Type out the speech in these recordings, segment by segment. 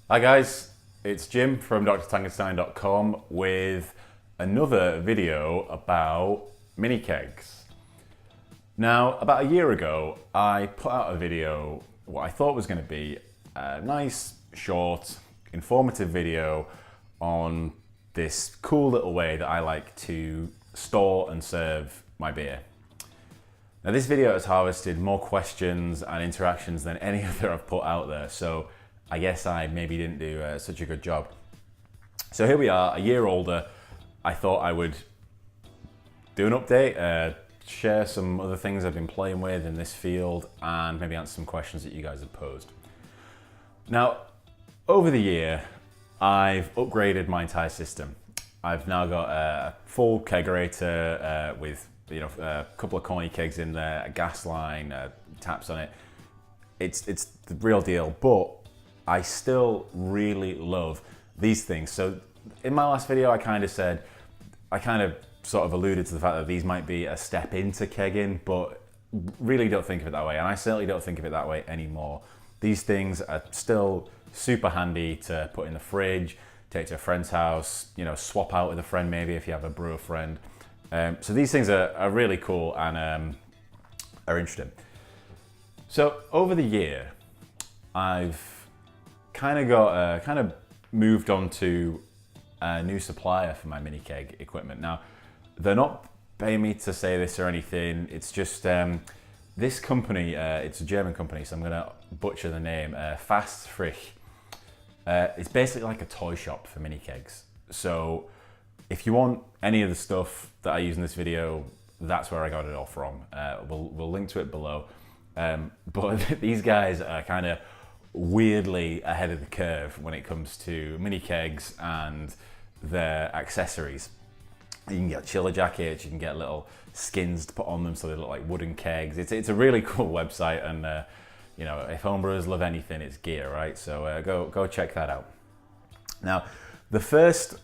Hi guys, it's Jim from drtangenstein.com with another video about mini kegs. Now, about a year ago, I put out a video, what I thought was going to be a nice, short, informative video on this cool little way that I like to store and serve my beer. Now, this video has harvested more questions and interactions than any other I've put out there, so I guess I maybe didn't do such a good job. So here we are, a year older. I thought I would do an update, share some other things I've been playing with in this field, and maybe answer some questions that you guys have posed. Now, over the year, I've upgraded my entire system. I've now got a full kegerator with a couple of corny kegs in there, a gas line, taps on it. It's the real deal, but I still really love these things. So in my last video, I kind of sort of alluded to the fact that these might be a step into kegging, but really don't think of it that way. And I certainly don't think of it that way anymore. These things are still super handy to put in the fridge, take to a friend's house, swap out with a friend maybe if you have a brewer friend. So these things are really cool and are interesting. So over the year, I've kind of moved on to a new supplier for my mini keg equipment. Now, they're not paying me to say this or anything. It's just this company. It's a German company, so I'm gonna butcher the name. Fass, Frisch. It's basically like a toy shop for mini kegs. So if you want any of the stuff that I use in this video, that's where I got it all from. We'll link to it below. But these guys are kind of weirdly ahead of the curve when it comes to mini kegs and their accessories. You can get chiller jackets, you can get little skins to put on them so they look like wooden kegs. It's a really cool website, and if homebrewers love anything, it's gear, right? So go check that out. Now, the first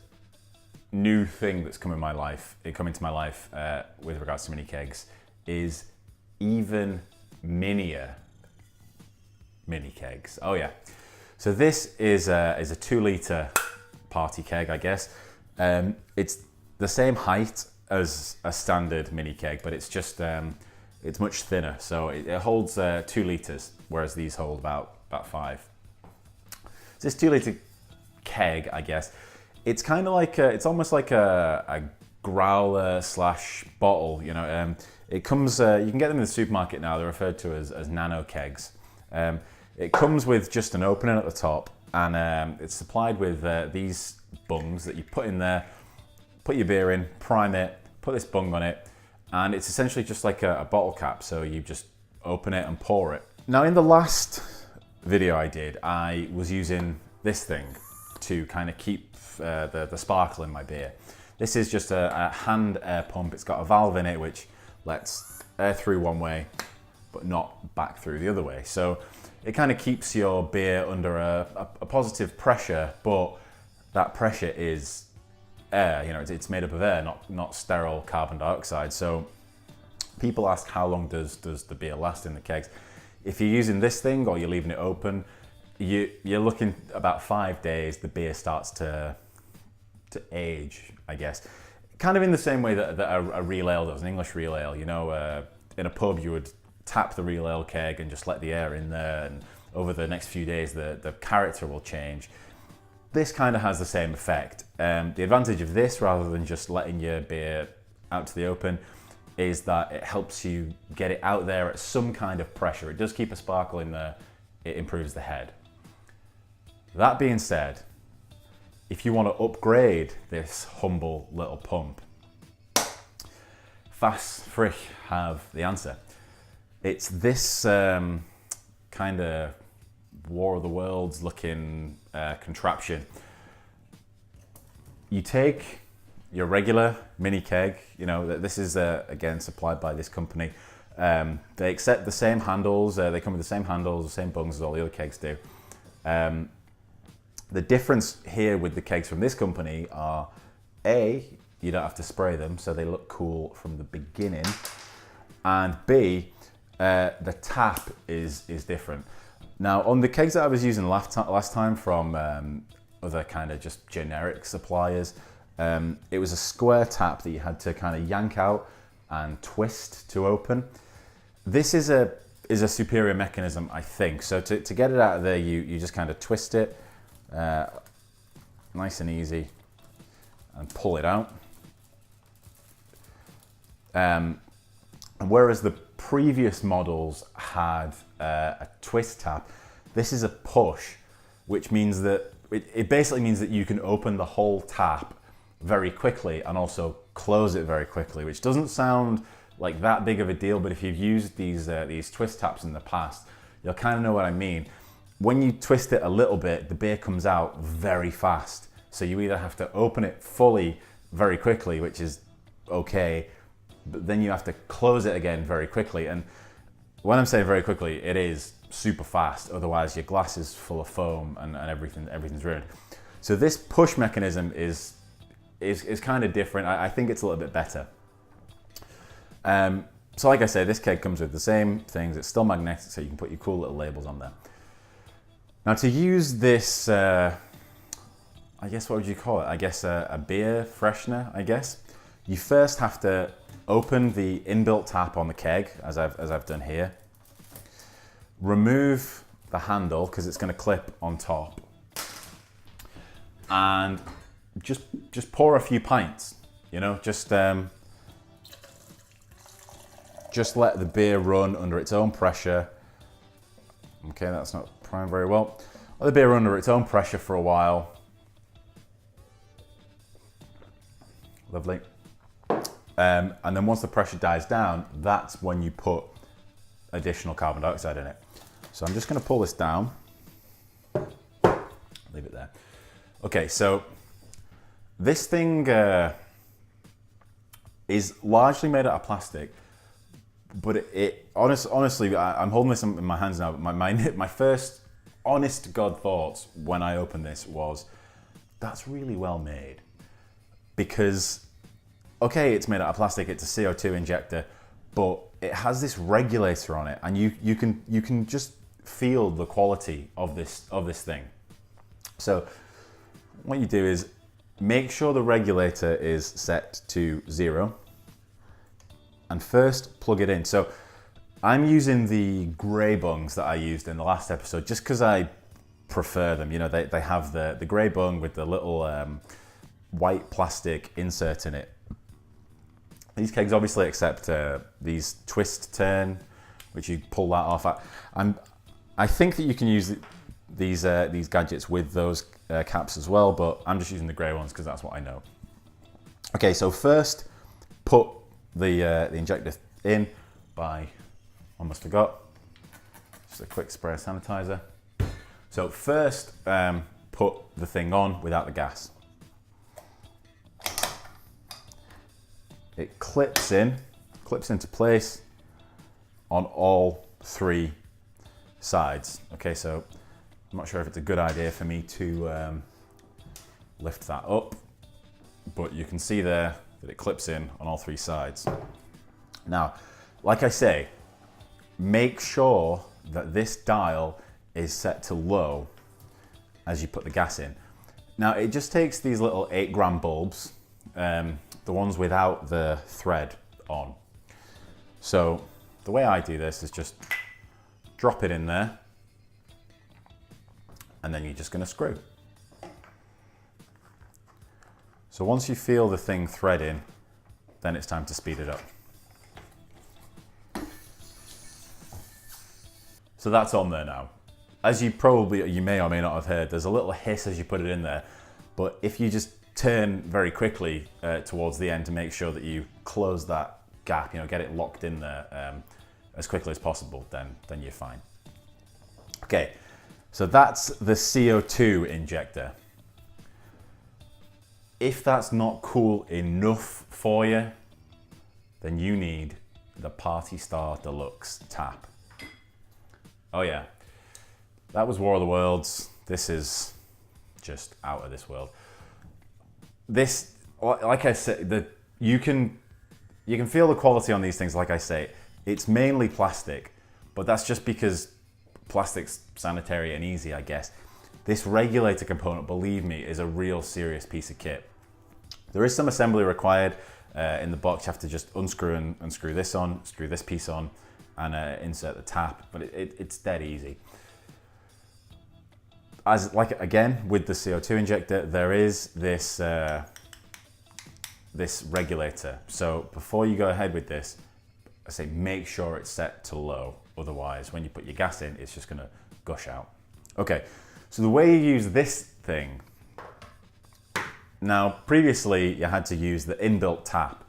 new thing that's come into my life with regards to mini kegs is even minier mini kegs. Oh yeah. So this is a 2-litre party keg, I guess. It's the same height as a standard mini keg, but it's just it's much thinner. So it holds 2 litres, whereas these hold about 5. So this 2-litre keg, I guess, it's kind of like it's almost like a growler / bottle. It comes. You can get them in the supermarket now. They're referred to as nano kegs. It comes with just an opening at the top, and it's supplied with these bungs that you put in there, put your beer in, prime it, put this bung on it, and it's essentially just like a bottle cap, so you just open it and pour it. Now, in the last video I did, I was using this thing to kind of keep the sparkle in my beer. This is just a hand air pump. It's got a valve in it which lets air through one way, but not back through the other way. So it kind of keeps your beer under a positive pressure, but that pressure is air. It's made up of air, not sterile carbon dioxide. So people ask, how long does the beer last in the kegs? If you're using this thing or you're leaving it open, you're looking about 5 days. The beer starts to age, I guess. Kind of in the same way that a real ale does, an English real ale. In a pub you would tap the real ale keg and just let the air in there, and over the next few days the character will change. This kind of has the same effect. The advantage of this, rather than just letting your beer out to the open, is that it helps you get it out there at some kind of pressure. It does keep a sparkle in there, it improves the head. That being said, if you want to upgrade this humble little pump, Fass Frisch have the answer. It's this kind of War of the Worlds looking contraption. You take your regular mini keg, this is again supplied by this company. They accept the same handles, they come with the same handles, the same bungs as all the other kegs do. The difference here with the kegs from this company are, A, you don't have to spray them, so they look cool from the beginning, and B, the tap is different. Now on the kegs that I was using last time from other kind of just generic suppliers, it was a square tap that you had to kind of yank out and twist to open. This is a superior mechanism, I think. So to get it out of there, you just kind of twist it, nice and easy, and pull it out. And whereas the previous models had a twist tap, this is a push, which means that it basically means that you can open the whole tap very quickly and also close it very quickly, which doesn't sound like that big of a deal, but if you've used these twist taps in the past, you'll kind of know what I mean. When you twist it a little bit, the beer comes out very fast. So you either have to open it fully very quickly, which is okay, but then you have to close it again very quickly. And when I'm saying very quickly, it is super fast. Otherwise your glass is full of foam and everything's ruined. So this push mechanism is kind of different. I think it's a little bit better. So like I say, this keg comes with the same things. It's still magnetic, so you can put your cool little labels on there. Now to use this, I guess, what would you call it? I guess a beer freshener, I guess. You first have to open the inbuilt tap on the keg, as I've done here. Remove the handle, because it's going to clip on top. And just pour a few pints, you know, just let the beer run under its own pressure. Okay, that's not primed very well. Let the beer run under its own pressure for a while. Lovely. And then once the pressure dies down, that's when you put additional carbon dioxide in it. So I'm just going to pull this down. Leave it there. Okay, so this thing is largely made out of plastic, but honestly, I'm holding this in my hands now. My first honest to God thoughts when I opened this was, that's really well made. Because, okay, it's made out of plastic, it's a CO2 injector, but it has this regulator on it, and you can just feel the quality of this thing. So what you do is make sure the regulator is set to 0, and first plug it in. So I'm using the grey bungs that I used in the last episode just because I prefer them. You know, they have the grey bung with the little white plastic insert in it. These kegs obviously accept these twist turn, which you pull that off. I think that you can use these gadgets with those caps as well, but I'm just using the grey ones because that's what I know. Okay, so first put the injector in by, almost forgot, just a quick spray of sanitizer. So first put the thing on without the gas. It clips into place on all 3 sides. Okay, so I'm not sure if it's a good idea for me to lift that up, but you can see there that it clips in on all 3 sides. Now, like I say, make sure that this dial is set to low as you put the gas in. Now, it just takes these little 8-gram bulbs, the ones without the thread on. So the way I do this is just drop it in there, and then you're just going to screw. So once you feel the thing thread in, then it's time to speed it up. So that's on there now. As you may or may not have heard, there's a little hiss as you put it in there, but if you just turn very quickly towards the end to make sure that you close that gap, you know, get it locked in there as quickly as possible, then you're fine. Okay, so that's the CO2 injector. If that's not cool enough for you, then you need the Party Star Deluxe tap. Oh yeah, that was War of the Worlds. This is just out of this world. This, like I said, you can feel the quality on these things. Like I say, it's mainly plastic, but that's just because plastic's sanitary and easy, I guess. This regulator component, believe me, is a real serious piece of kit. There is some assembly required in the box. You have to just unscrew and screw this on, screw this piece on, and insert the tap, but it's dead easy. Again, with the CO2 injector, there is this this regulator. So before you go ahead with this, I say make sure it's set to low. Otherwise, when you put your gas in, it's just gonna gush out. Okay, so the way you use this thing, now previously you had to use the inbuilt tap.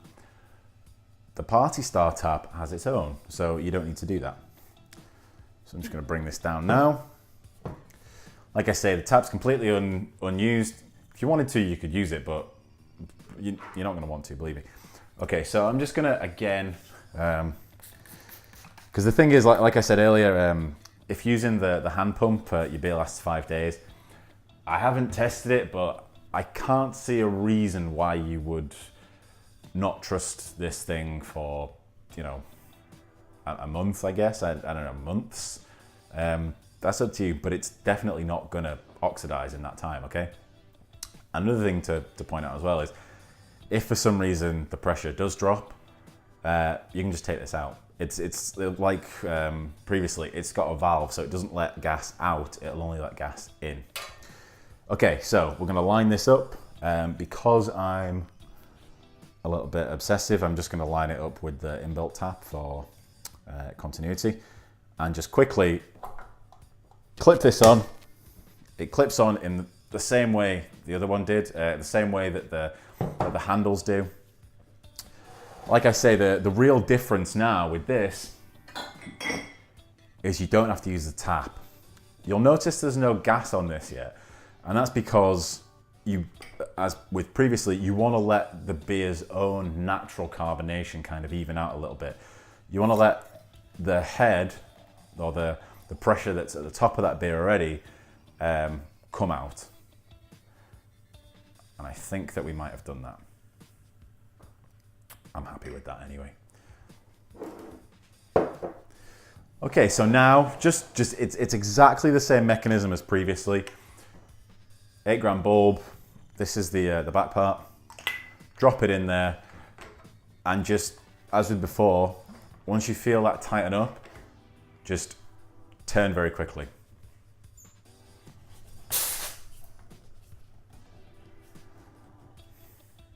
The Party Star tap has its own, so you don't need to do that. So I'm just gonna bring this down now. Like I say, the tap's completely unused. If you wanted to, you could use it, but you're not gonna want to, believe me. Okay, so I'm just gonna, again, because the thing is, like I said earlier, if using the hand pump, your beer lasts 5 days. I haven't tested it, but I can't see a reason why you would not trust this thing for, you know, a month, I guess. I don't know, months. That's up to you, but it's definitely not gonna oxidize in that time, okay? Another thing to point out as well is, if for some reason the pressure does drop, you can just take this out. It's like previously, it's got a valve, so it doesn't let gas out, it'll only let gas in. Okay, so we're gonna line this up. Because I'm a little bit obsessive, I'm just gonna line it up with the inbuilt tap for continuity, and just quickly clip this on. It clips on in the same way the other one did, the same way that the handles do. Like I say, the real difference now with this is you don't have to use the tap. You'll notice there's no gas on this yet, and that's because you, as with previously, you want to let the beer's own natural carbonation kind of even out a little bit. You want to let the head, or the pressure that's at the top of that beer already, come out. And I think that we might have done that. I'm happy with that anyway. Okay, so now it's exactly the same mechanism as previously. 8 gram bulb. This is the back part. Drop it in there, and just as with before, once you feel that tighten up, just turn very quickly.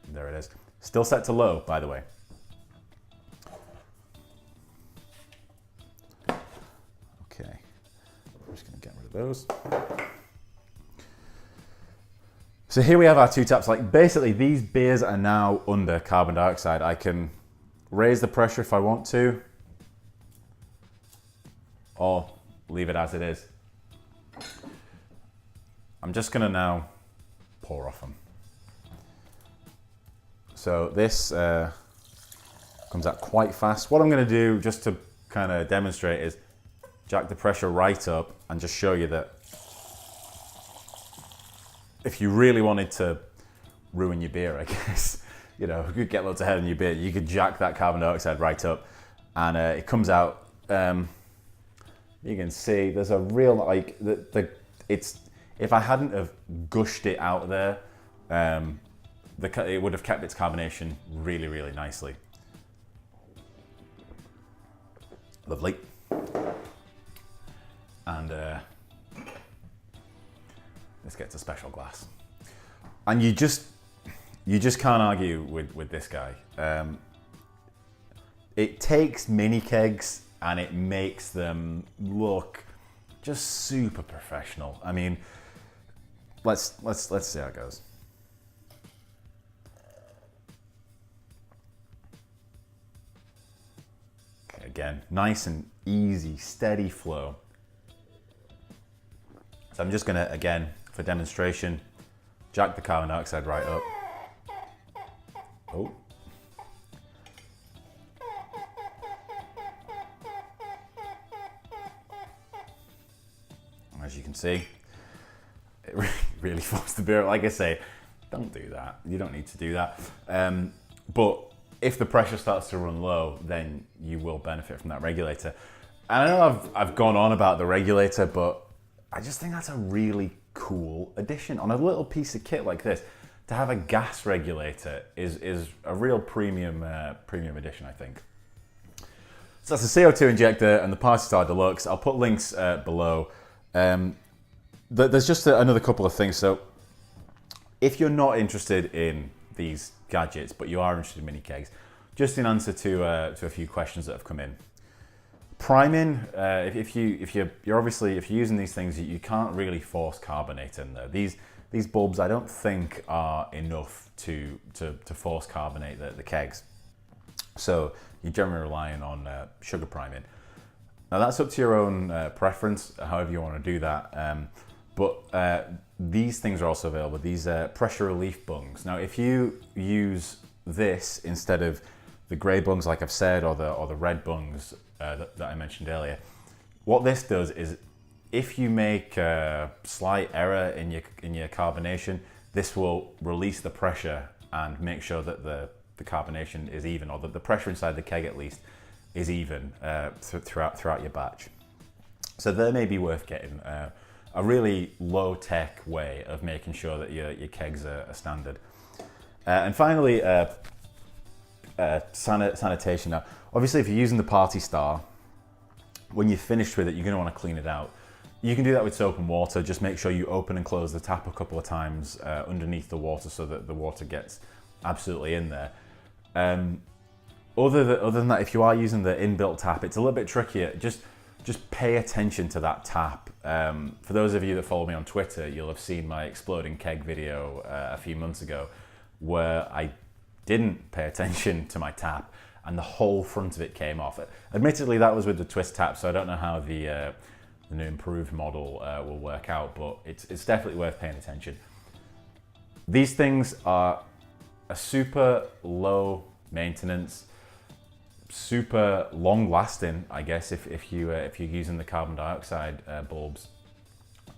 There it is. Still set to low, by the way. Okay, I'm just gonna get rid of those. So here we have our 2 taps. Like basically these beers are now under carbon dioxide. I can raise the pressure if I want to, or leave it as it is. I'm just gonna now pour off them. So this comes out quite fast. What I'm gonna do, just to kind of demonstrate, is jack the pressure right up and just show you that if you really wanted to ruin your beer, I guess, you know, you could get loads of head in your beer, you could jack that carbon dioxide right up, and it comes out. You can see there's a real, like, it's, if I hadn't have gushed it out there, it would have kept its carbonation really, really nicely. Lovely. And this gets a special glass. And you just can't argue with this guy. It takes mini kegs and it makes them look just super professional. I mean, let's see how it goes. Okay, again, nice and easy, steady flow. So I'm just gonna, again, for demonstration, jack the carbon dioxide right up. Oh. As you can see, it really forced the beer. Like I say, don't do that. You don't need to do that. But if the pressure starts to run low, then you will benefit from that regulator. I know I've gone on about the regulator, but I just think that's a really cool addition on a little piece of kit like this. To have a gas regulator is a real premium addition, I think. So that's the CO2 injector and the Party Star Deluxe. I'll put links below. There's just another couple of things. So if you're not interested in these gadgets, but you are interested in mini kegs, just in answer to a few questions that have come in. Priming, if you're using these things, you can't really force carbonate in there. These bulbs, I don't think, are enough to force carbonate the kegs. So you're generally relying on sugar priming. Now that's up to your own preference, however you want to do that. But these things are also available. These pressure relief bungs. Now, if you use this instead of the grey bungs, like I've said, or the red bungs that I mentioned earlier, what this does is, if you make a slight error in your carbonation, this will release the pressure and make sure that the carbonation is even, or that the pressure inside the keg at least is even throughout your batch. So they may be worth getting. A really low-tech way of making sure that your kegs are standard. And finally, sanitation. Now, obviously, if you're using the Party Star, when you're finished with it, you're going to want to clean it out. You can do that with soap and water. Just make sure you open and close the tap a couple of times underneath the water so that the water gets absolutely in there. Other than that, if you are using the inbuilt tap, it's a little bit trickier. Just pay attention to that tap. For those of you that follow me on Twitter, you'll have seen my exploding keg video a few months ago, where I didn't pay attention to my tap and the whole front of it came off. Admittedly, that was with the twist tap, so I don't know how the new improved model will work out, but it's definitely worth paying attention. These things are a super low maintenance, super long lasting, I guess, if you're using the carbon dioxide bulbs,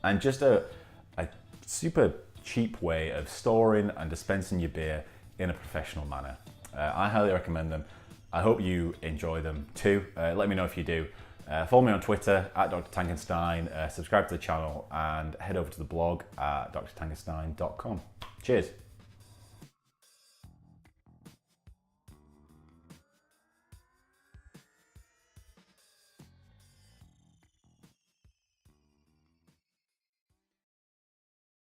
and just a super cheap way of storing and dispensing your beer in a professional manner. I highly recommend them. I hope you enjoy them too. Let me know if you do. Follow me on Twitter at Dr. Tankenstein, subscribe to the channel, and head over to the blog at drtankenstein.com. Cheers.